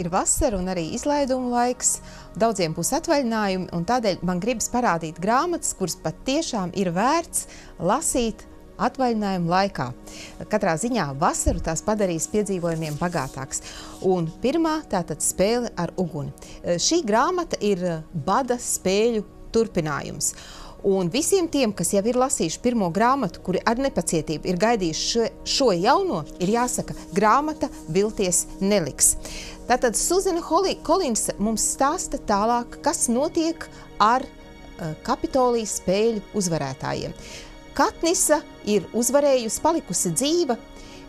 ir vasara un arī izlaiduma laiks, daudziem būs atvaļinājumi, un tādēļ man gribas parādīt grāmatas, kuras pat tiešām ir vērts lasīt atvaļinājuma laikā. Katrā ziņā vasaru tās padarīs piedzīvojumiem bagātāks. Un pirmā tātad Spēle ar uguni. Šī grāmata ir bada spēļu turpinājums. Un visiem tiem, kas jau ir lasījuši pirmo grāmatu, kuri ar nepacietību ir gaidījuši šo jauno, ir jāsaka, grāmata vilties neliks. Tātad Suzana Kolins mums stāsta tālāk, kas notiek ar Kapitolijas spēļu uzvarētājiem. Katnisa ir uzvarējusi, palikusi dzīva,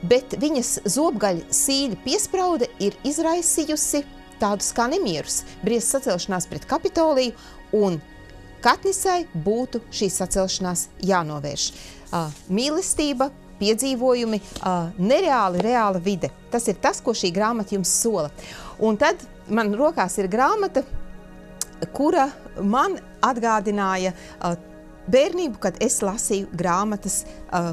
bet viņas zobgaļa sīļa piespraude ir izraisījusi tādus kā nemierus, briesas sacelšanās pret Kapitoliju, un Katnisai būtu šīs sacelšanās jānovērš. Mīlestība, piedzīvojumi, reāla vide. Tas ir tas, ko šī grāmata jums sola. Un tad man rokās ir grāmata, kura man atgādināja bērnību, kad es lasīju grāmatas,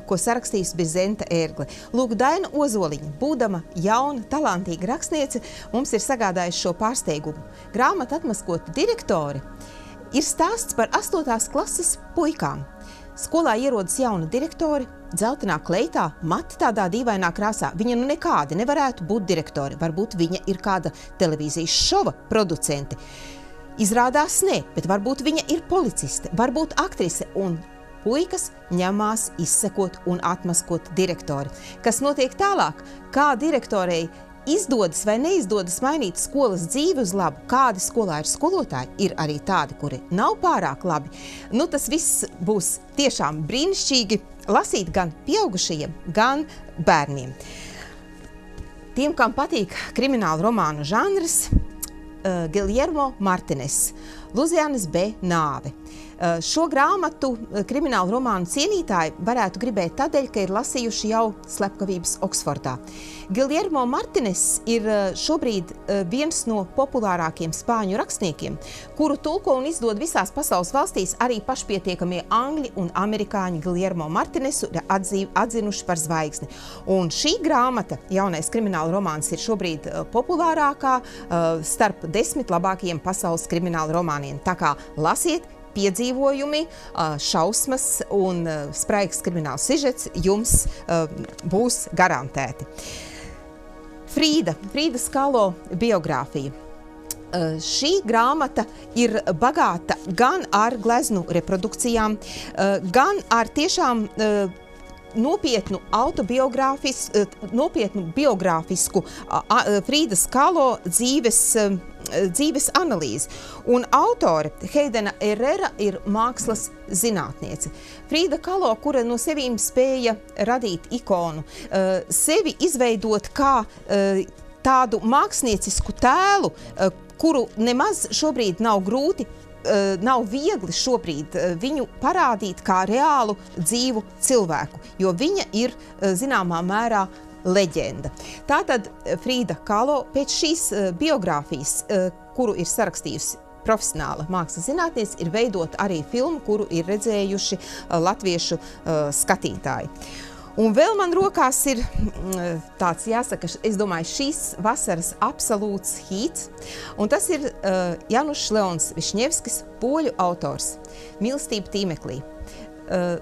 ko sarakstījusi bija Zenta Ērgle. Lūk, Daina Ozoliņa, būdama jauna, talantīga rakstniece, mums ir sagādājusi šo pārsteigumu. Grāmata atmaskota direktori ir stāsts par 8. klases puikām. Skolā ierodas jauna direktori, dzeltenā kleitā, mati tādā dīvainā krāsā. Viņa nu nekādi nevarētu būt direktori. Varbūt viņa ir kāda televīzijas šova producente. Izrādās ne, bet varbūt viņa ir policiste, varbūt aktrise, un puikas ņemās izsekot un atmaskot direktori. Kas notiek tālāk? Kā direktorei izdodas vai neizdodas mainīt skolas dzīvi uz labu, kādi skolā ir skolotāji, ir arī tādi, kuri nav pārāk labi. Nu, tas viss būs tiešām brīnišķīgi lasīt gan pieaugušajiem, gan bērniem. Tiem, kam patīk kriminālu romānu žanrs, Guillermo Martínez, Luzianas B. nāve. Šo grāmatu kriminālu romānu cienītāji varētu gribēt tādēļ, ka ir lasījuši jau Slepkavības Oksfordā. Guillermo Martínez ir šobrīd viens no populārākiem spāņu rakstniekiem, kuru tulko un izdod visās pasaules valstīs arī pašpietiekamie angļi un amerikāņi Guillermo Martínezu ir atzinuši par zvaigzni. Un šī grāmata, jaunais kriminālu romāns, ir šobrīd populārākā starp 10 labākajiem pasaules kriminālu romāniem. Tā kā lasiet, piedzīvojumi, šausmas un spraigs krimināls sižets jums būs garantēti. Frīdas Kahlo biogrāfija. Šī grāmata ir bagāta gan ar gleznu reprodukcijām, gan ar tiešām nopietnu biogrāfisku Frīdas Kahlo dzīves analīzi. Un autore Heidena Herrera ir mākslas zinātniece. Frīda Kahlo, kura no sevīm spēja radīt ikonu, sevi izveidot kā tādu māksliniecisku tēlu, kuru nemaz šobrīd nav grūti, nav viegli šobrīd viņu parādīt kā reālu dzīvu cilvēku, jo viņa ir zināmā mērā leģenda. Tātad Frīda Kahlo pēc šīs biogrāfijas, kuru ir sarakstījusi profesionāla mākslas zinātniece, ir veidot arī filmu, kuru ir redzējuši latviešu skatītāji. Un vēl man rokās ir tāds, jāsaka, es domāju, šīs vasaras absolūts hīts, un tas ir Janušs Leons Višņevskis, poļu autors, Mīlestība tīmeklī.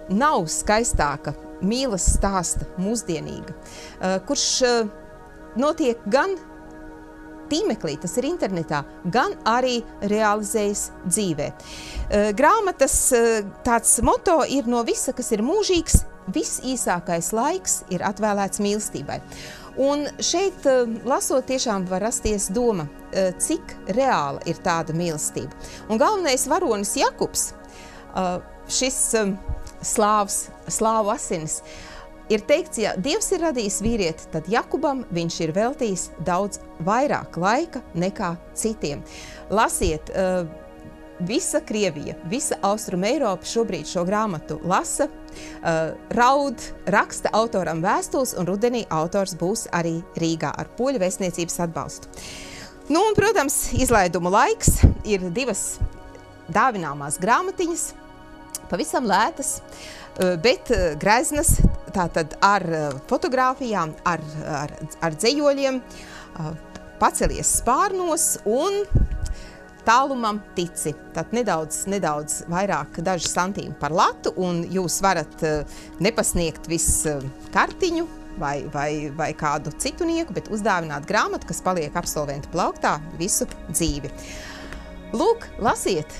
Nav skaistāka mīlas stāsta mūsdienīga, kurš notiek gan tīmeklī, tas ir internetā, gan arī realizējas dzīvē. Grāmatas tāds moto ir no visa, kas ir mūžīgs, viss īsākais laiks ir atvēlēts mīlestībai. Un šeit, lasot, tiešām var rasties doma, cik reāla ir tāda mīlestība. Un galvenais varonis Jakubs, šis slāvu asinis, ir teikts, ja Dievs ir radījis vīrieti, tad Jakubam viņš ir veltījis daudz vairāk laika nekā citiem. Lasiet, visa Krievija, visa Austruma Eiropa šobrīd šo grāmatu lasa, raud, raksta autoram vēstules, un rudenī autors būs arī Rīgā ar poļu vēstniecības atbalstu. Nu, un, protams, izlaiduma laiks ir 2 dāvināmās grāmatiņas, pavisam lētas, bet greznas, tātad ar fotogrāfijām, ar dzejoļiem, pacelies spārnos un tālumam tici. Tad nedaudz vairāk, daži santīmi par latu, un jūs varat nepasniegt kartiņu vai kādu citu nieku, bet uzdāvināt grāmatu, kas paliek absolventu plauktā visu dzīvi. Lūk, lasiet,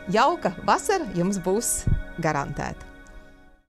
jauka vasara jums būs garantēta.